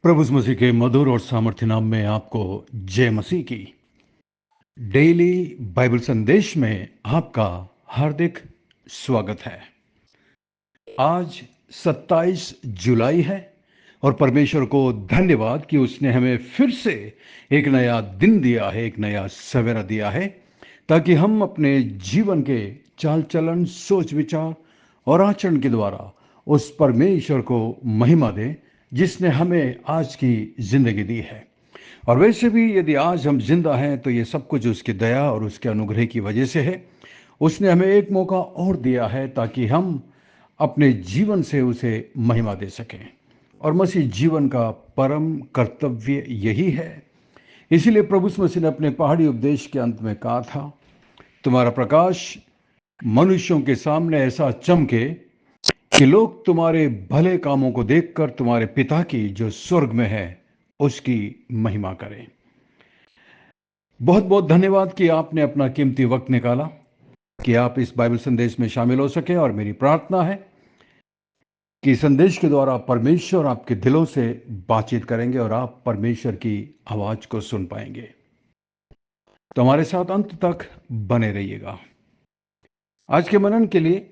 प्रभु यीशु मसीह के मधुर और सामर्थ्य नाम में आपको जय मसीह की। डेली बाइबल संदेश में आपका हार्दिक स्वागत है। आज 27 जुलाई है और परमेश्वर को धन्यवाद कि उसने हमें फिर से एक नया दिन दिया है, एक नया सवेरा दिया है, ताकि हम अपने जीवन के चाल चलन, सोच विचार और आचरण के द्वारा उस परमेश्वर को महिमा दें जिसने हमें आज की जिंदगी दी है। और वैसे भी यदि आज हम जिंदा हैं तो ये सब कुछ उसकी दया और उसके अनुग्रह की वजह से है। उसने हमें एक मौका और दिया है ताकि हम अपने जीवन से उसे महिमा दे सकें। और मसीह जीवन का परम कर्तव्य यही है। इसीलिए प्रभु यीशु मसीह ने अपने पहाड़ी उपदेश के अंत में कहा था, तुम्हारा प्रकाश मनुष्यों के सामने ऐसा चमके कि लोग तुम्हारे भले कामों को देखकर तुम्हारे पिता की जो स्वर्ग में है उसकी महिमा करें। बहुत बहुत धन्यवाद कि आपने अपना कीमती वक्त निकाला कि आप इस बाइबल संदेश में शामिल हो सके। और मेरी प्रार्थना है कि संदेश के द्वारा परमेश्वर आपके दिलों से बातचीत करेंगे और आप परमेश्वर की आवाज को सुन पाएंगे। तो हमारे साथ अंत तक बने रहिएगा। आज के मनन के लिए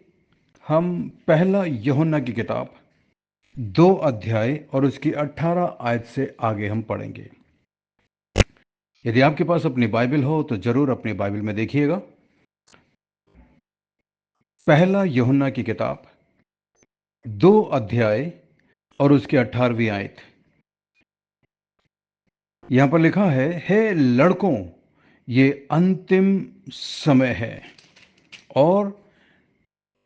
हम पहला यूहन्ना की किताब 2 अध्याय और उसकी 18 आयत से आगे हम पढ़ेंगे। यदि आपके पास अपनी बाइबल हो तो जरूर अपनी बाइबल में देखिएगा। पहला यूहन्ना की किताब 2 अध्याय और उसकी 18वीं आयत। यहां पर लिखा है, हे लड़कों, ये अंतिम समय है और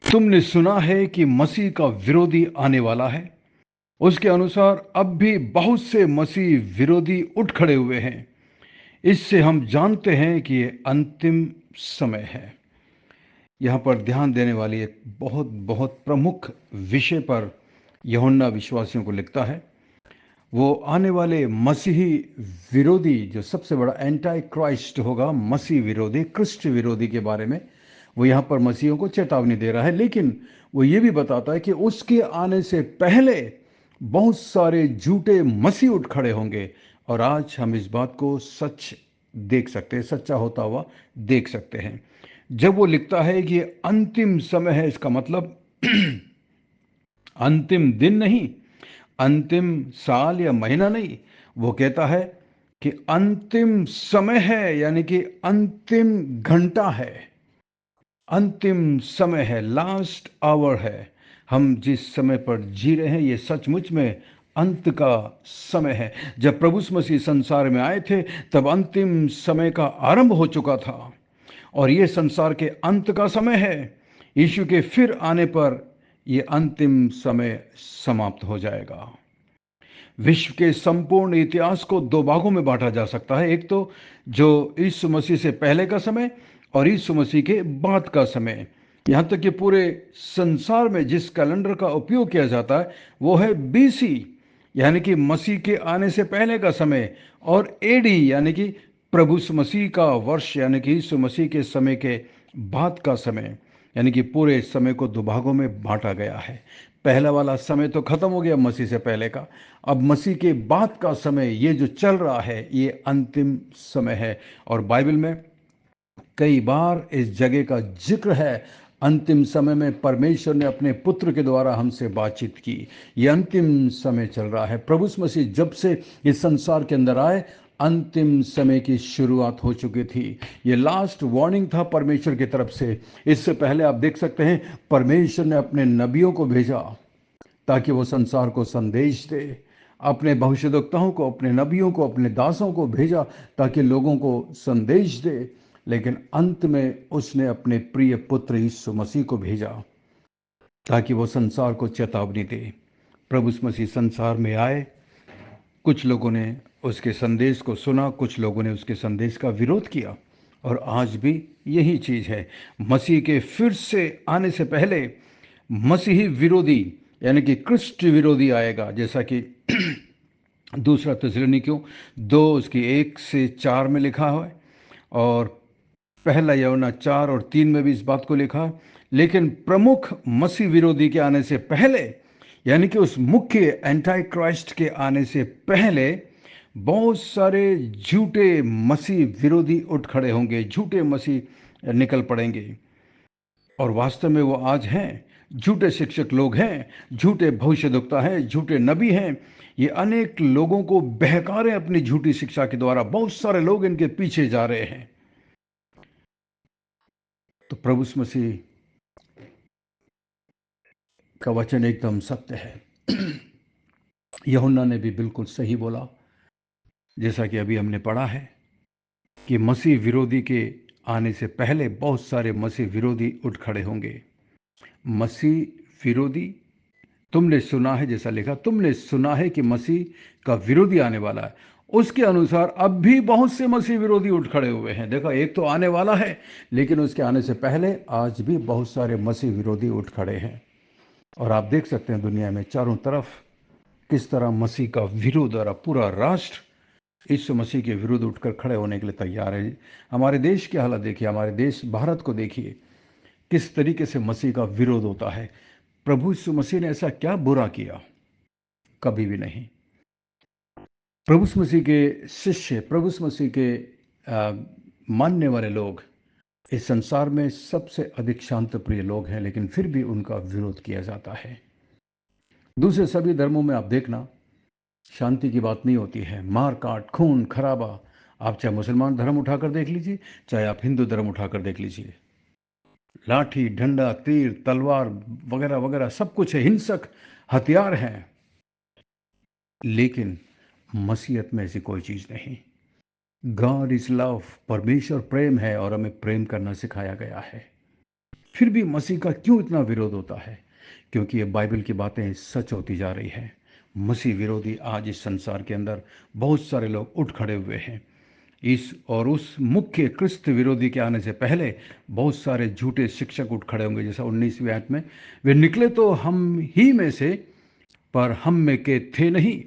तुमने सुना है कि मसीह का विरोधी आने वाला है। उसके अनुसार अब भी बहुत से मसीह विरोधी उठ खड़े हुए हैं। इससे हम जानते हैं कि ये अंतिम समय है। यहाँ पर ध्यान देने वाली एक बहुत बहुत प्रमुख विषय पर यूहन्ना विश्वासियों को लिखता है। वो आने वाले मसीही विरोधी, जो सबसे बड़ा एंटी क्राइस्ट होगा, मसीह विरोधी, क्रिस्ट विरोधी के बारे में वो यहाँ पर मसीहों को चेतावनी दे रहा है। लेकिन वो ये भी बताता है कि उसके आने से पहले बहुत सारे झूठे मसीह उठ खड़े होंगे। और आज हम इस बात को सच देख सकते हैं, सच्चा होता हुआ देख सकते हैं। जब वो लिखता है कि ये अंतिम समय है, इसका मतलब अंतिम दिन नहीं, अंतिम साल या महीना नहीं। वो कहता है कि अंतिम समय है, यानी कि अंतिम घंटा है, अंतिम समय है, लास्ट आवर है। हम जिस समय पर जी रहे हैं ये सचमुच में अंत का समय है। जब प्रभु यीशु मसीह संसार में आए थे तब अंतिम समय का आरंभ हो चुका था और ये संसार के अंत का समय है। यीशु के फिर आने पर ये अंतिम समय समाप्त हो जाएगा। विश्व के संपूर्ण इतिहास को 2 भागों में बांटा जा सकता है। एक तो जो यीशु मसीह से पहले का समय और यीशु मसीह के बाद का समय। यहाँ तक कि पूरे संसार में जिस कैलेंडर का उपयोग किया जाता है वो है BC, यानी कि मसीह के आने से पहले का समय, और AD यानी कि प्रभु यीशु मसीह का वर्ष, यानी कि यीशु मसीह के समय के बाद का समय। यानी कि पूरे समय को 2 भागों में बांटा गया है। पहला वाला समय तो खत्म हो गया मसीह से पहले का। अब मसीह के बाद का समय, ये जो चल रहा है, ये अंतिम समय है। और बाइबल में कई बार इस जगह का जिक्र है। अंतिम समय में परमेश्वर ने अपने पुत्र के द्वारा हमसे बातचीत की। ये अंतिम समय चल रहा है। प्रभु यीशु मसीह जब से इस संसार के अंदर आए, अंतिम समय की शुरुआत हो चुकी थी। ये लास्ट वार्निंग था परमेश्वर की तरफ से। इससे पहले आप देख सकते हैं परमेश्वर ने अपने नबियों को भेजा ताकि वो संसार को संदेश दे। अपने भविष्यद्वक्ताओं को, अपने नबियों को, अपने दासों को भेजा ताकि लोगों को संदेश दे। लेकिन अंत में उसने अपने प्रिय पुत्र यीशु मसीह को भेजा ताकि वो संसार को चेतावनी दे। प्रभु यीशु मसीह संसार में आए, कुछ लोगों ने उसके संदेश को सुना, कुछ लोगों ने उसके संदेश का विरोध किया। और आज भी यही चीज है। मसीह के फिर से आने से पहले मसीही विरोधी, यानी कि क्रिस्ट विरोधी आएगा, जैसा कि दूसरा थिस्सलुनीकियों 2 उसकी 1 से 4 में लिखा है। और पहला यूहन्ना 4 और 3 में भी इस बात को लिखा है। लेकिन प्रमुख मसीह विरोधी के आने से पहले यानी कि उस मुख्य एंटी क्राइस्ट के आने से पहले बहुत सारे झूठे मसीह विरोधी उठ खड़े होंगे, झूठे मसीह निकल पड़ेंगे। और वास्तव में वो आज हैं। झूठे शिक्षक लोग हैं, झूठे भविष्यद्वक्ता हैं, झूठे नबी हैं। ये अनेक लोगों को बहका रहे हैं अपनी झूठी शिक्षा के द्वारा। बहुत सारे लोग इनके पीछे जा रहे हैं। तो प्रभु यीशु मसीह का वचन एकदम सत्य है। यूहन्ना ने भी बिल्कुल सही बोला, जैसा कि अभी हमने पढ़ा है कि मसीह विरोधी के आने से पहले बहुत सारे मसीह विरोधी उठ खड़े होंगे। मसीह विरोधी, तुमने सुना है, जैसा लिखा, तुमने सुना है कि मसीह का विरोधी आने वाला है। उसके अनुसार अब भी बहुत से मसीह विरोधी उठ खड़े हुए हैं। देखा, एक तो आने वाला है, लेकिन उसके आने से पहले आज भी बहुत सारे मसीह विरोधी उठ खड़े हैं। और आप देख सकते हैं दुनिया में चारों तरफ किस तरह मसीह का विरोध और पूरा राष्ट्र यीशु मसीह के विरुद्ध उठकर खड़े होने के लिए तैयार है। हमारे देश की हालत देखिए, हमारे देश भारत को देखिए, किस तरीके से मसीह का विरोध होता है। प्रभु यीशु मसीह ने ऐसा क्या बुरा किया? कभी भी नहीं। प्रभु यीशु मसीह के शिष्य, प्रभु यीशु मसीह के मानने वाले लोग इस संसार में सबसे अधिक शांत प्रिय लोग हैं, लेकिन फिर भी उनका विरोध किया जाता है। दूसरे सभी धर्मों में आप देखना, शांति की बात नहीं होती है। मार काट, खून खराबा। आप चाहे मुसलमान धर्म उठाकर देख लीजिए, चाहे आप हिंदू धर्म उठाकर देख लीजिए, लाठी डंडा तीर तलवार वगैरह वगैरह सब कुछ है, हिंसक हथियार हैं। लेकिन मसीहत में ऐसी कोई चीज नहीं। गॉड इज लव, परमेश्वर प्रेम है और हमें प्रेम करना सिखाया गया है। फिर भी मसीह का क्यों इतना विरोध होता है? क्योंकि ये बाइबल की बातें सच होती जा रही है। मसीह विरोधी आज इस संसार के अंदर बहुत सारे लोग उठ खड़े हुए हैं। इस और उस मुख्य क्रिस्त विरोधी के आने से पहले बहुत सारे झूठे शिक्षक उठ खड़े होंगे। जैसा 19वीं आयत में, वे निकले तो हम ही में से, पर हम में के थे नहीं,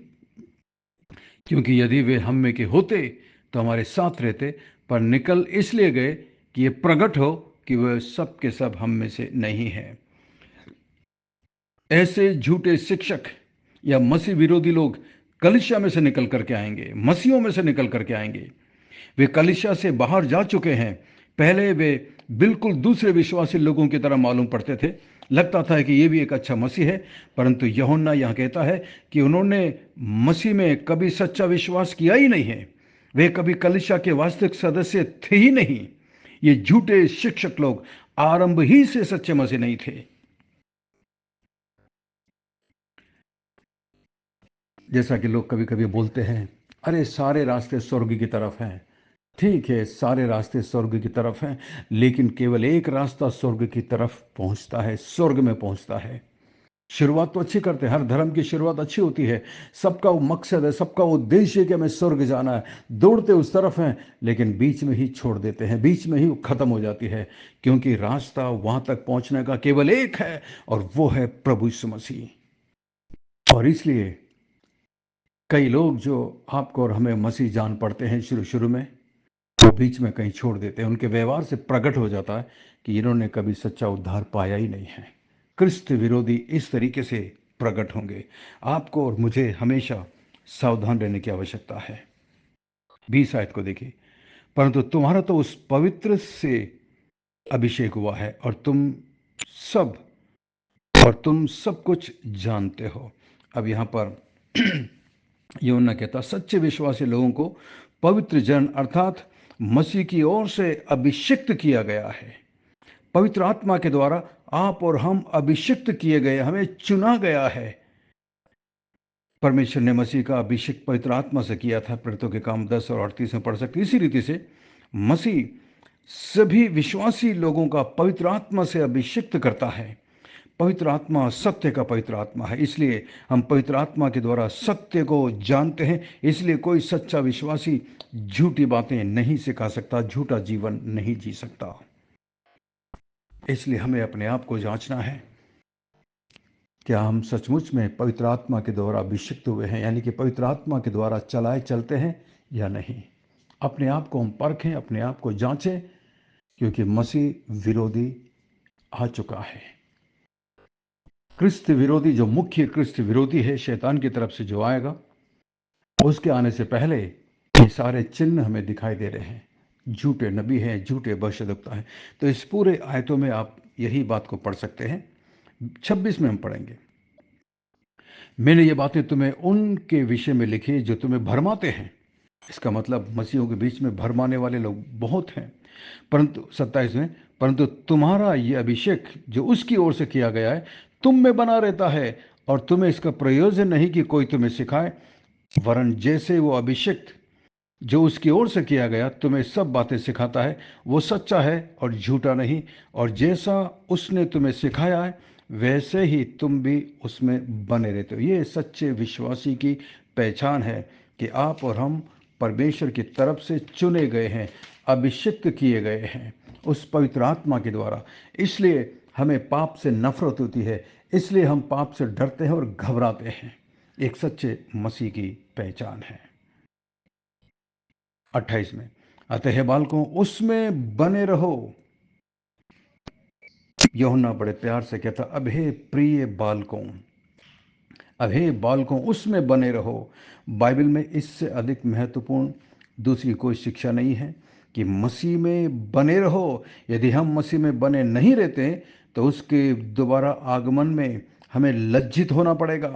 क्योंकि यदि वे हम में के होते तो हमारे साथ रहते, पर निकल इसलिए गए कि ये प्रकट हो कि वह सब के सब हम में से नहीं है। ऐसे झूठे शिक्षक या मसीह विरोधी लोग कलीसिया में से निकल करके आएंगे, मसीहों में से निकल करके आएंगे। वे कलीसिया से बाहर जा चुके हैं। पहले वे बिल्कुल दूसरे विश्वासी लोगों की तरह मालूम पड़ते थे। लगता था कि ये भी एक अच्छा मसीह है, परंतु यूहन्ना यहाँ कहता है कि उन्होंने मसीह में कभी सच्चा विश्वास किया ही नहीं है। वे कभी कलीसिया के वास्तविक सदस्य थे ही नहीं। ये झूठे शिक्षक लोग आरंभ ही से सच्चे मसीह नहीं थे। जैसा कि लोग कभी कभी बोलते हैं, अरे सारे रास्ते स्वर्ग की तरफ हैं। ठीक है, सारे रास्ते स्वर्ग की तरफ हैं, लेकिन केवल एक रास्ता स्वर्ग की तरफ पहुंचता है, स्वर्ग में पहुंचता है। शुरुआत तो अच्छी करते हैं, हर धर्म की शुरुआत अच्छी होती है। सबका वो मकसद है, सबका उद्देश्य है कि हमें स्वर्ग जाना है, दौड़ते उस तरफ हैं, लेकिन बीच में ही छोड़ देते हैं, बीच में ही खत्म हो जाती है। क्योंकि रास्ता वहां तक पहुंचने का केवल एक है, और वो है प्रभु यीशु मसीह। और इसलिए कई लोग जो आपको और हमें मसीह जान पड़ते हैं शुरू शुरू में, वो बीच में कहीं छोड़ देते हैं। उनके व्यवहार से प्रकट हो जाता है कि इन्होंने कभी सच्चा उद्धार पाया ही नहीं है। क्रिस्त विरोधी इस तरीके से प्रकट होंगे। आपको और मुझे हमेशा सावधान रहने की आवश्यकता है। 20 आयत को देखिए, परंतु तुम्हारा तो उस पवित्र से अभिषेक हुआ है, सब तुम सब कुछ जानते हो। अब यहाँ पर यूहन्ना कहता, सच्चे विश्वासी लोगों को पवित्र जन अर्थात मसीह की ओर से अभिषिक्त किया गया है। पवित्र आत्मा के द्वारा आप और हम अभिषिक्त किए गए, हमें चुना गया है। परमेश्वर ने मसीह का अभिषेक पवित्र आत्मा से किया था। प्रेरितों के काम 10 और 38 में पढ़ सकते। इसी रीति से मसीह सभी विश्वासी लोगों का पवित्र आत्मा से अभिषिक्त करता है। पवित्र आत्मा सत्य का पवित्र आत्मा है, इसलिए हम पवित्र आत्मा के द्वारा सत्य को जानते हैं। इसलिए कोई सच्चा विश्वासी झूठी बातें नहीं सिखा सकता, झूठा जीवन नहीं जी सकता। इसलिए हमें अपने आप को जांचना है, क्या हम सचमुच में पवित्र आत्मा के द्वारा अभिषिक्त हुए हैं, यानी कि पवित्र आत्मा के द्वारा चलाए चलते हैं या नहीं। अपने आप को हम परखें, अपने आप को जांचें, क्योंकि मसीह विरोधी आ चुका है। क्रिस्त विरोधी, जो मुख्य क्रिस्त विरोधी है शैतान की तरफ से जो आएगा, उसके आने से पहले ये सारे चिन्ह हमें दिखाई दे रहे हैं। झूठे नबी हैं, झूठे भविष्यद्वक्ता हैं। तो इस पूरे आयतों में आप यही बात को पढ़ सकते हैं। 26 में हम पढ़ेंगे, मैंने ये बातें तुम्हें उनके विषय में लिखी जो तुम्हें भरमाते हैं। इसका मतलब मसीहों के बीच में भरमाने वाले लोग बहुत हैं। परंतु 27 में, परंतु तुम्हारा ये अभिषेक जो उसकी ओर से किया गया है तुम में बना रहता है, और तुम्हें इसका प्रयोजन नहीं कि कोई तुम्हें सिखाए, वरन जैसे वो अभिषेक जो उसकी ओर से किया गया तुम्हें सब बातें सिखाता है, वो सच्चा है और झूठा नहीं। और जैसा उसने तुम्हें सिखाया है वैसे ही तुम भी उसमें बने रहते हो। ये सच्चे विश्वासी की पहचान है कि आप और हम परमेश्वर की तरफ से चुने गए हैं, अभिषिक्त किए गए हैं उस पवित्र आत्मा के द्वारा। इसलिए हमें पाप से नफरत होती है, इसलिए हम पाप से डरते हैं और घबराते हैं। एक सच्चे मसीह की पहचान है। 28 में, अतः हे बालकों उसमें बने रहो। यूहन्ना बड़े प्यार से कहता, अब हे प्रिय बालकों, अब हे बालकों उसमें बने रहो। बाइबल में इससे अधिक महत्वपूर्ण दूसरी कोई शिक्षा नहीं है कि मसीह में बने रहो। यदि हम मसीह में बने नहीं रहते तो उसके दोबारा आगमन में हमें लज्जित होना पड़ेगा,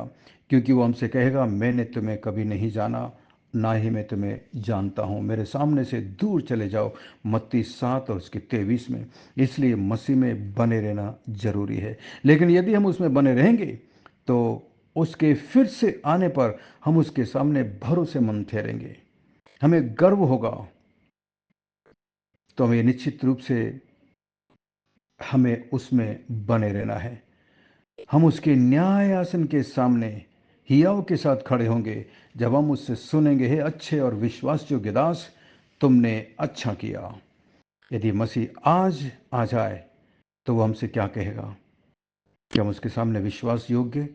क्योंकि वो हमसे कहेगा मैंने तुम्हें कभी नहीं जाना, ना ही मैं तुम्हें जानता हूँ, मेरे सामने से दूर चले जाओ। मत्ती 7 और उसके 23 में। इसलिए मसीह में बने रहना जरूरी है। लेकिन यदि हम उसमें बने रहेंगे तो उसके फिर से आने पर हम उसके सामने भरोसेमंद ठहरेंगे, हमें गर्व होगा। तो हमें निश्चित रूप से हमें उसमें बने रहना है। हम उसके न्याय आसन के सामने हियाव के साथ खड़े होंगे जब हम उससे सुनेंगे, हे अच्छे और विश्वास योग्य दास, तुमने अच्छा किया। यदि मसीह आज आ जाए तो वो हमसे क्या कहेगा? कि हम उसके सामने विश्वास योग्य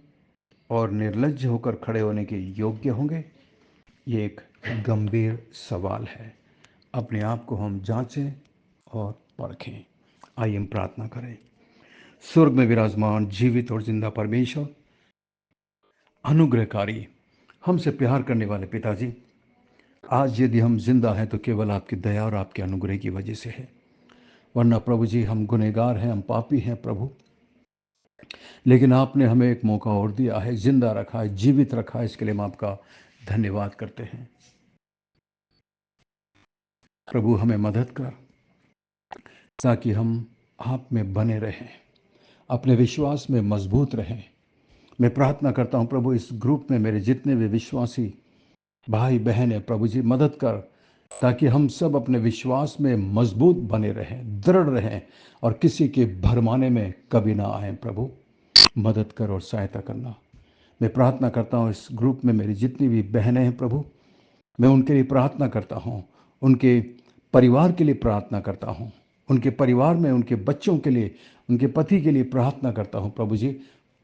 और निर्लज्ज होकर खड़े होने के योग्य होंगे? ये एक गंभीर सवाल है। अपने आप को हम जांचें और परखें। आइए हम प्रार्थना करें। स्वर्ग में विराजमान जीवित और जिंदा परमेश्वर, अनुग्रहकारी, हमसे प्यार करने वाले पिताजी, आज यदि हम जिंदा हैं तो केवल आपकी दया और आपके अनुग्रह की वजह से है। वरना प्रभु जी हम गुनहगार हैं, हम पापी हैं प्रभु। लेकिन आपने हमें एक मौका और दिया है, जिंदा रखा है, जीवित रखा है। इसके लिए हम आपका धन्यवाद करते हैं। प्रभु हमें मदद कर ताकि हम आप में बने रहें, अपने विश्वास में मजबूत रहें। मैं प्रार्थना करता हूं प्रभु, इस ग्रुप में मेरे जितने भी विश्वासी भाई बहन हैं प्रभु जी, मदद कर ताकि हम सब अपने विश्वास में मजबूत बने रहें, दृढ़ रहें और किसी के भरमाने में कभी ना आए। प्रभु मदद कर और सहायता करना। मैं प्रार्थना करता हूँ इस ग्रुप में मेरी जितनी भी बहनें हैं प्रभु, मैं उनके लिए प्रार्थना करता हूँ, उनके परिवार के लिए प्रार्थना करता हूँ, उनके परिवार में उनके बच्चों के लिए, उनके पति के लिए प्रार्थना करता हूँ। प्रभु जी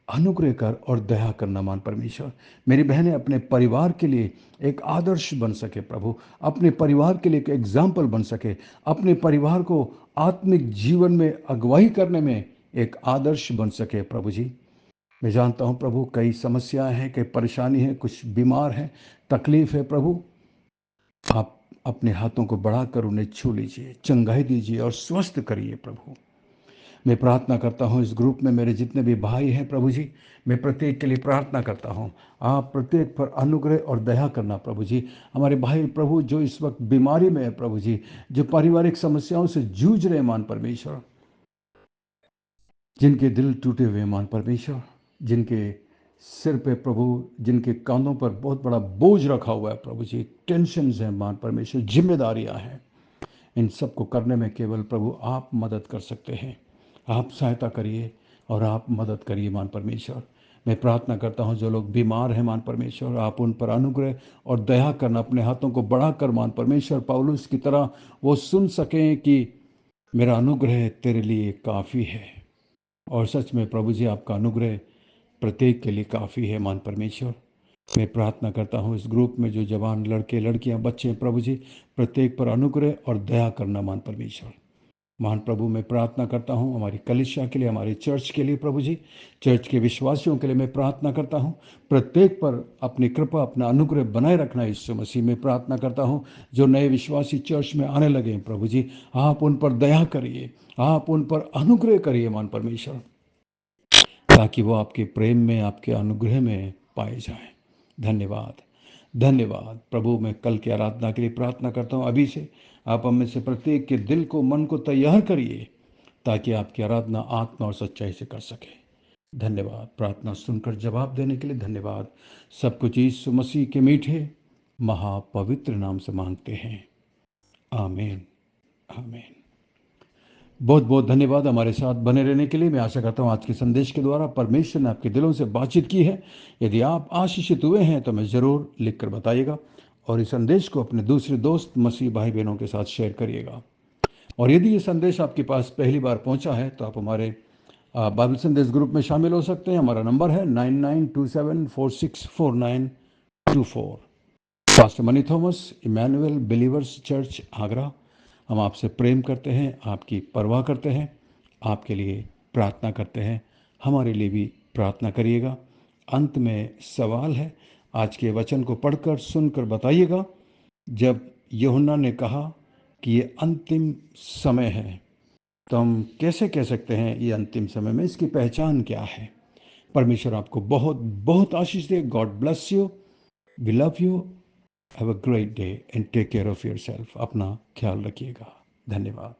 अनुग्रह कर और दया करना मान परमेश्वर। मेरी बहनें अपने परिवार के लिए एक आदर्श बन सके प्रभु, अपने परिवार के लिए एक एग्जाम्पल बन सके, अपने परिवार को आत्मिक जीवन में अगुवाई करने में एक आदर्श बन सके प्रभु जी। मैं जानता हूँ प्रभु कई समस्याएं हैं, कई परेशानी है, कुछ बीमार हैं, तकलीफ है प्रभु। आप अपने हाथों को बढ़ाकर उन्हें छू लीजिए, चंगाई दीजिए और स्वस्थ करिए प्रभु। मैं प्रार्थना करता हूँ इस ग्रुप में मेरे जितने भी भाई हैं प्रभु जी, मैं प्रत्येक के लिए प्रार्थना करता हूँ। आप प्रत्येक पर अनुग्रह और दया करना प्रभु जी। हमारे भाई प्रभु जो इस वक्त बीमारी में है प्रभु जी, जो पारिवारिक समस्याओं से जूझ रहे मान परमेश्वर, जिनके दिल टूटे हुए मान परमेश्वर, जिनके सिर पे प्रभु, जिनके कांधों पर बहुत बड़ा बोझ रखा हुआ है प्रभु जी, टेंशन हैं मान परमेश्वर, जिम्मेदारियां हैं, इन सब को करने में केवल प्रभु आप मदद कर सकते हैं। आप सहायता करिए और आप मदद करिए मान परमेश्वर। मैं प्रार्थना करता हूँ जो लोग बीमार हैं मान परमेश्वर, आप उन पर अनुग्रह और दया करना, अपने हाथों को बढ़ाकर मान परमेश्वर पौलुस की तरह वो सुन सकें कि मेरा अनुग्रह तेरे लिए काफ़ी है। और सच में प्रभु जी आपका अनुग्रह प्रत्येक के लिए काफ़ी है मान परमेश्वर। मैं प्रार्थना करता हूँ इस ग्रुप में जो जवान लड़के लड़कियाँ बच्चे हैं प्रभु जी, प्रत्येक पर अनुग्रह और दया करना मान परमेश्वर। महान प्रभु मैं प्रार्थना करता हूँ हमारी कलीसिया के लिए, हमारी चर्च के लिए प्रभु जी, चर्च के विश्वासियों के लिए मैं प्रार्थना करता हूँ। प्रत्येक पर अपनी कृपा, अपना अनुग्रह बनाए रखना यीशु मसीह में प्रार्थना करता हूँ। जो नए विश्वासी चर्च में आने लगे हैं प्रभु जी, आप उन पर दया करिए, आप उन पर अनुग्रह करिए महान परमेश्वर, ताकि वो आपके प्रेम में, आपके अनुग्रह में पाए जाएं। धन्यवाद, धन्यवाद प्रभु। मैं कल की आराधना के लिए प्रार्थना करता हूँ। अभी से आप हम में से प्रत्येक के दिल को, मन को तैयार करिए, ताकि आपकी आराधना आत्मा और सच्चाई से कर सके। धन्यवाद। प्रार्थना सुनकर जवाब देने के लिए धन्यवाद। सब कुछ यीशु मसीह के मीठे महापवित्र नाम से मांगते हैं, आमीन, आमीन। बहुत बहुत धन्यवाद हमारे साथ बने रहने के लिए। मैं आशा करता हूँ आज के संदेश के द्वारा परमेश्वर ने आपके दिलों से बातचीत की है। यदि आप आशीषित हुए हैं तो मैं ज़रूर लिख कर बताइएगा, और इस संदेश को अपने दूसरे दोस्त मसीह भाई बहनों के साथ शेयर करिएगा। और यदि ये संदेश आपके पास पहली बार पहुंचा है तो आप हमारे बाइबल संदेश ग्रुप में शामिल हो सकते हैं। हमारा नंबर है 9927464924। Pastor Mani Thomas, Emmanuel Believers Church, Agra. हम आपसे प्रेम करते हैं, आपकी परवाह करते हैं, आपके लिए प्रार्थना करते हैं। हमारे लिए भी प्रार्थना करिएगा। अंत में सवाल है, आज के वचन को पढ़कर सुनकर बताइएगा। जब यूहन्ना ने कहा कि ये अंतिम समय है, तो हम कैसे कह सकते हैं ये अंतिम समय में, इसकी पहचान क्या है? परमेश्वर आपको बहुत बहुत आशीष दे। God bless you, we love you, have a great day and take care of yourself. अपना ख्याल रखिएगा। धन्यवाद।